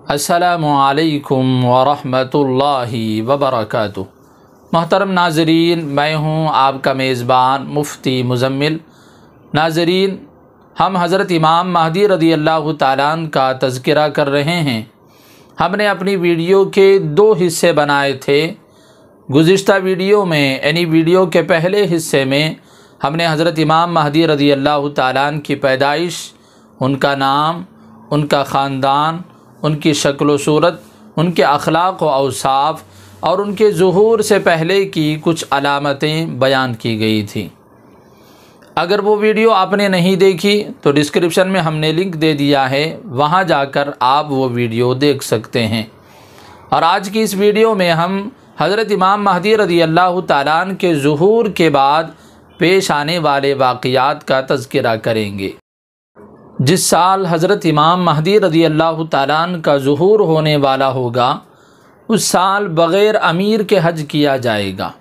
अस्सलामु अलैकुम वरहमतुल्लाहि वबरकातुहू। मोहतरम नाज़रीन, मैं हूँ आपका मेज़बान मुफ्ती मुज़म्मिल। नाज़रीन, हम हज़रत इमाम महदी रज़ी अल्लाह तआला अन्हु का तज़किरा कर रहे हैं। हमने अपनी वीडियो के दो हिस्से बनाए थे। गुज़िश्ता वीडियो में यानी वीडियो के पहले हिस्से में हमने हज़रत इमाम महदी रज़ी अल्लाह तआला अन्हु की पैदाइश, उनका नाम, उनका ख़ानदान, उनकी शक्ल व सूरत, उनके अखलाक़ व औसाफ़ और उनके ज़ुहूर से पहले की कुछ अलामतें बयान की गई थी। अगर वो वीडियो आपने नहीं देखी तो डिस्क्रिप्शन में हमने लिंक दे दिया है, वहाँ जाकर आप वो वीडियो देख सकते हैं। और आज की इस वीडियो में हम हज़रत इमाम महदी रज़ी अल्लाह तआला अन्हु के ज़ुहूर के बाद पेश आने वाले वाक़यात का तज़किरा करेंगे। जिस साल हज़रत इमाम महदी रज़ी अल्लाह तआला अन्हु का ज़ुहूर होने वाला होगा, उस साल बग़ैर अमीर के हज किया जाएगा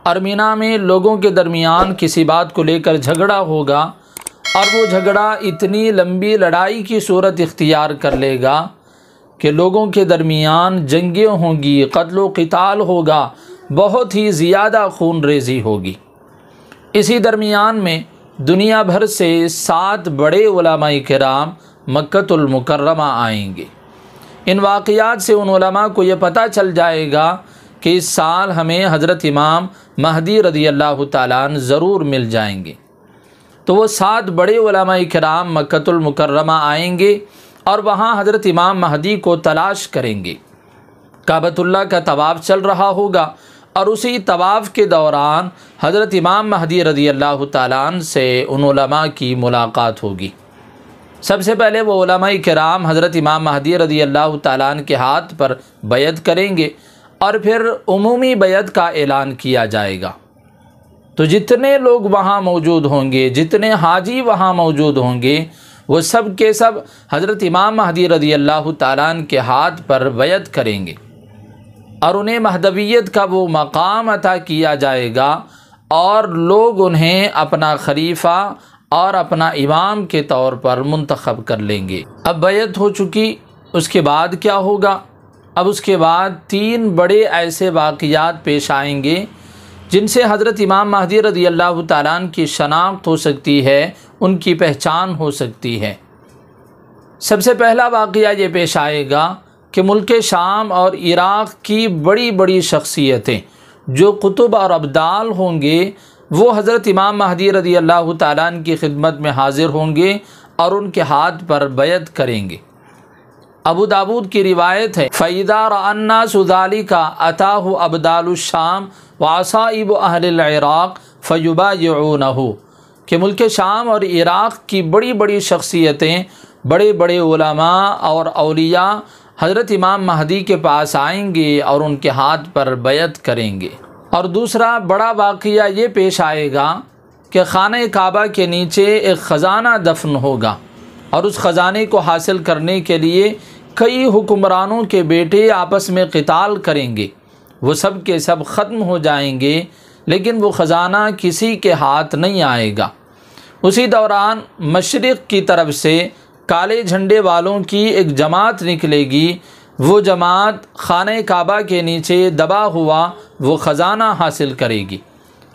और मिना में लोगों के दरमियान किसी बात को लेकर झगड़ा होगा और वो झगड़ा इतनी लंबी लड़ाई की सूरत इख्तियार कर लेगा कि लोगों के दरमियान जंगें होंगी, क़त्ल व क़िताल होगा, बहुत ही ज़्यादा खून रेज़ी होगी। इसी दरमियान में दुनिया भर से 7 बड़े उलमाए किराम मक्कतुल मुकर्रमा आएंगे। इन वाक़यात से उन उलमा को ये पता चल जाएगा कि इस साल हमें हज़रत इमाम महदी रज़ी अल्लाह तआला अन्हु ज़रूर मिल जाएंगे। तो वो 7 बड़े उलमाए किराम मक्कतुल मुकर्रमा आएंगे और वहाँ हज़रत इमाम महदी को तलाश करेंगे। काबतुल्लाह का तवाफ़ चल रहा होगा और उसी तवाफ़ के दौरान हज़रत इमाम महदी रज़ी अल्लाह तआला अन्हु से उन उलमा की मुलाकात होगी। सबसे पहले वो उलमाए किराम हज़रत इमाम महदी रज़ी अल्लाह तआला अन्हु के हाथ पर बैत करेंगे और फिर उमूमी बैत का ऐलान किया जाएगा। तो जितने लोग वहाँ मौजूद होंगे, जितने हाजी वहाँ मौजूद होंगे, वो सब के सब हज़रत इमाम महदी रज़ी अल्लाह तआला अन्हु के हाथ पर बैत करेंगे और उन्हें महदवियत का वो मकाम अता किया जाएगा और लोग उन्हें अपना खलीफा और अपना इमाम के तौर पर मुंतखब कर लेंगे। अब बैत हो चुकी, उसके बाद क्या होगा? अब उसके बाद 3 बड़े ऐसे वाक़यात पेश आएंगे जिनसे हज़रत इमाम महदी रज़ी अल्लाह तआला अन्हु की शनाख्त हो सकती है, उनकी पहचान हो सकती है। सबसे पहला वाक़या ये पेश आएगा कि मुल्क शाम और इराक़ की बड़ी बड़ी शख्सियतें जो कुतुब और अब्दाल होंगे, वो हज़रत इमाम महदी रज़ी अल्लाह तआला अन्हु की खिदमत में हाज़िर होंगे और उनके हाथ पर बैत करेंगे। अबू दाऊद की रिवायत है, फ़इज़ा रअन्नासु ज़ालिका अताहु अब्दालुश्शाम व असाइबु अहलिल इराक़ फ़युबायिऊनहु, कि मुल्क शाम और इराक़ की बड़ी बड़ी शख्सियतें, बड़े बड़े उलमा और औलिया हज़रत इमाम महदी के पास आएंगे और उनके हाथ पर बैत करेंगे। और दूसरा बड़ा वाक़या ये पेश आएगा कि खाने काबा के नीचे एक ख़ज़ाना दफन होगा और उस ख़ज़ाने को हासिल करने के लिए कई हुक्मरानों के बेटे आपस में क़िताल करेंगे। वो सब के सब ख़त्म हो जाएंगे, लेकिन वो ख़ज़ाना किसी के हाथ नहीं आएगा। उसी दौरान मशरिक़ की तरफ से काले झंडे वालों की एक जमात निकलेगी। वो जमात खाने काबा के नीचे दबा हुआ वो ख़ज़ाना हासिल करेगी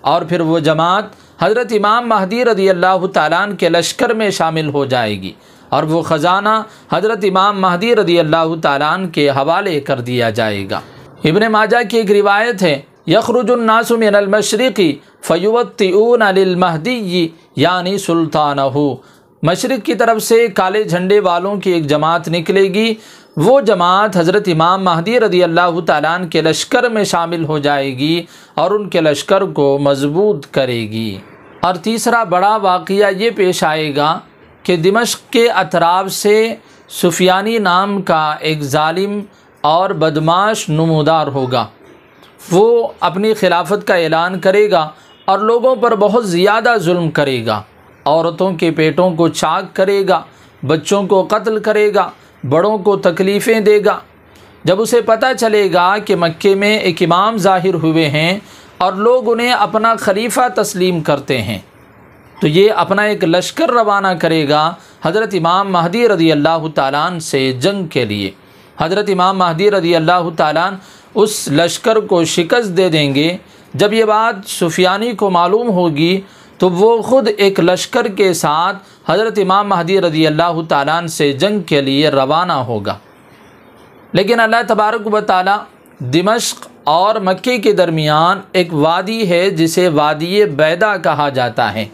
और फिर वो जमात हज़रत इमाम महदी रज़ी अल्लाह तआला अन्हु के लश्कर में शामिल हो जाएगी और वो ख़ज़ाना हज़रत इमाम महदी रज़ी अल्लाह तआला अन्हु के हवाले कर दिया जाएगा। इब्न माजा की एक रिवायत है, यख़रुजुन्नासु मिनल मशरिक़ि फ़युवत्तिऊन लिल महदी यानी सुल्तानहु, मशरिक़ की तरफ से काले झंडे वालों की एक जमात निकलेगी। वो जमात हज़रत इमाम महदी रज़ी अल्लाह तआला अन्हु के लश्कर में शामिल हो जाएगी और उनके लश्कर को मजबूत करेगी। और तीसरा बड़ा वाक़या ये पेश आएगा कि दिमश्क के अतराफ से सुफियानी नाम का एक ज़ालिम और बदमाश नमूदार होगा। वो अपनी खिलाफत का ऐलान करेगा और लोगों पर बहुत ज़्यादा जुल्म करेगा, औरतों के पेटों को चाक करेगा, बच्चों को कत्ल करेगा, बड़ों को तकलीफ़ें देगा। जब उसे पता चलेगा कि मक्के में एक इमाम ज़ाहिर हुए हैं और लोग उन्हें अपना खलीफा तस्लीम करते हैं, तो ये अपना एक लश्कर रवाना करेगा हज़रत इमाम महदी रज़ी अल्लाह तआला अन्हु से जंग के लिए। हज़रत इमाम महदी रज़ी अल्लाह ताला अन्हु उस लश्कर को शिकस्त दे देंगे। जब ये बात सुफियानी को मालूम होगी तो वो ख़ुद एक लश्कर के साथ हज़रत इमाम महदी रज़ी अल्लाह ताला अन्हु से जंग के लिए रवाना होगा। लेकिन अल्लाह तबारक व तआला दिमश्क और मक्के के दरमियान एक वादी है जिसे वादी बैदा कहा जाता है।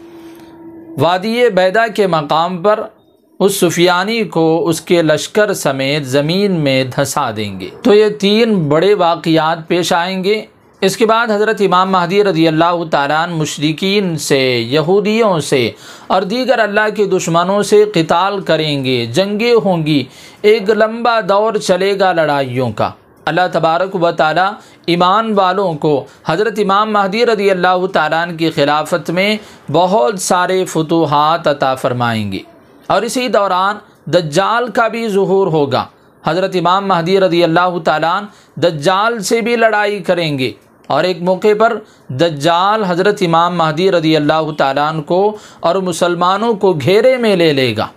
वादी बैदा के मकाम पर उस सुफियानी को उसके लश्कर समेत ज़मीन में धंसा देंगे। तो ये 3 बड़े वाक़ियात पेश आएंगे। इसके बाद हज़रत इमाम महदी रज़ी अल्लाह ताला अन्हु मुशरिकीन से, यहूदियों से और दीगर अल्लाह के दुश्मनों से क़िताल करेंगे, जंगें होंगी, एक लंबा दौर चलेगा लड़ाइयों का। अल्लाह तबारक व तआला ईमान वालों को हज़रत इमाम महदी रज़ी अल्लाह ताला अन्हु की खिलाफत में बहुत सारे फुतूहात अता फ़रमाएंगे और इसी दौरान दज्जाल का भी ज़ुहूर होगा। हज़रत इमाम महदी रज़ी अल्लाह ताला अन्हु दज्जाल से भी लड़ाई करेंगे और एक मौके पर दज्जाल हज़रत इमाम महदी रज़ी अल्लाह ताला अन्हु को और मुसलमानों को घेरे में ले लेगा।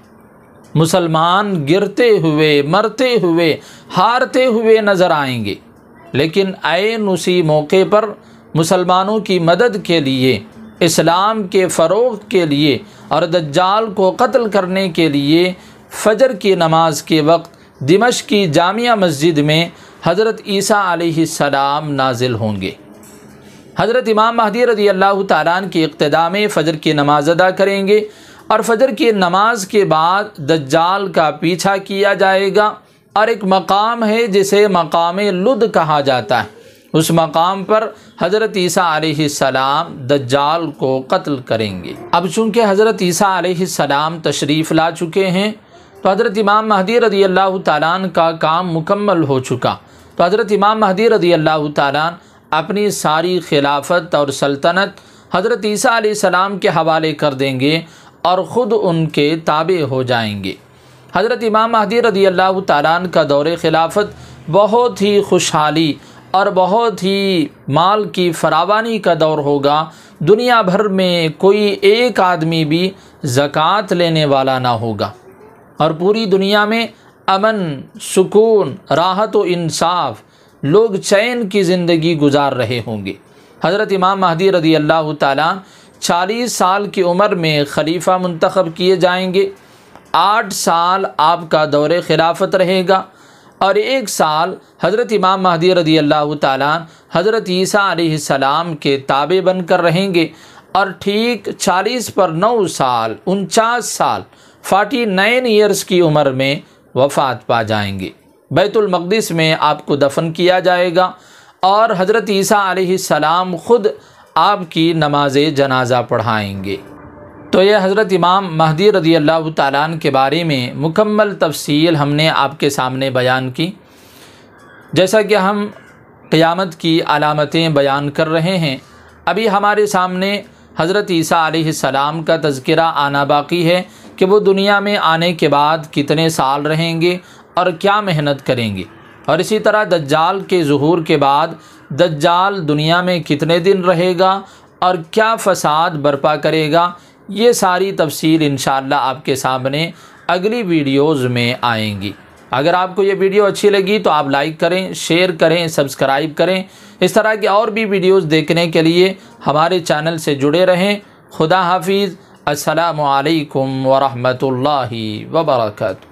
मुसलमान गिरते हुए, मरते हुए, हारते हुए नज़र आएंगे। लेकिन ऐन उसी मौके पर मुसलमानों की मदद के लिए, इस्लाम के फ़रोग़ के लिए और दज्जाल को क़त्ल करने के लिए फ़जर की नमाज के वक्त दिमश्क की जामिया मस्जिद में हज़रत ईसा अलैहिस्सलाम नाजिल होंगे। हज़रत इमाम महदी रज़ी अल्लाह ताला अन्हु की इक़्तिदा में फ़जर की नमाज अदा करेंगे और फ़जर की नमाज के बाद दज्जाल का पीछा किया जाएगा और एक मकाम है जिसे मकाम लुद कहा जाता है। उस मकाम पर हज़रत ईसा अलैहिस्सलाम दज्जाल को क़त्ल करेंगे। अब चूँकि हज़रत ईसा अलैहिस्सलाम तशरीफ़ ला चुके हैं तो हज़रत इमाम महदी रज़ी अल्लाह ताला अन्हु का काम मुकम्मल हो चुका। तो हज़रत इमाम महदी रज़ी अल्लाह ताला अन्हु अपनी सारी खिलाफत और सल्तनत हज़रत ईसा अलैहिस्सलाम के हवाले कर देंगे और ख़ुद उनके ताबे हो जाएंगे। हज़रत इमाम महदी रज़ी अल्लाह ताला अन्हु का दौरे खिलाफत बहुत ही खुशहाली और बहुत ही माल की फरावानी का दौर होगा। दुनिया भर में कोई एक आदमी भी ज़कात लेने वाला ना होगा और पूरी दुनिया में अमन, सुकून, राहत व इंसाफ, लोग चैन की ज़िंदगी गुजार रहे होंगे। हज़रत इमाम महदी रज़ी अल्लाह ताला 40 साल की उम्र में खलीफा मुंतखब किए जाएंगे। 8 साल आपका दौरे खिलाफत रहेगा और 1 साल हज़रत इमाम महदी रज़ी अल्लाह ताला हज़रत ईसा अलैहिस्सलाम के ताबे बनकर रहेंगे और ठीक 40 पर 9 साल 49 साल 49 ईयर्स की उम्र में वफ़ात पा जाएंगे। बैतुल मक़दिस में आपको दफन किया जाएगा और हज़रत ईसा अलैहिस्सलाम ख़ुद आपकी नमाज जनाज़ा पढ़ाएंगे। तो यह हज़रत इमाम महदी रज़ी अल्लाह ताला अन्हु के बारे में मुकम्मल तफ़सील हमने आपके सामने बयान की। जैसा कि हम क़यामत की अलामतें बयान कर रहे हैं, अभी हमारे सामने हज़रत ईसा अलैहिस्सलाम का तज़किरा आना बाकी है कि वो दुनिया में आने के बाद कितने साल रहेंगे और क्या मेहनत करेंगे, और इसी तरह दज्जाल के ज़ुहूर के बाद दज्जाल दुनिया में कितने दिन रहेगा और क्या फ़साद बर्पा करेगा। ये सारी तफसील इंशाअल्लाह आपके सामने अगली वीडियोज़ में आएंगी। अगर आपको ये वीडियो अच्छी लगी तो आप लाइक करें, शेयर करें, सब्सक्राइब करें। इस तरह के और भी वीडियोज़ देखने के लिए हमारे चैनल से जुड़े रहें। खुदा हाफिज़। अस्सलामु अलैकुम व रहमतुल्लाहि व बरकातुहू।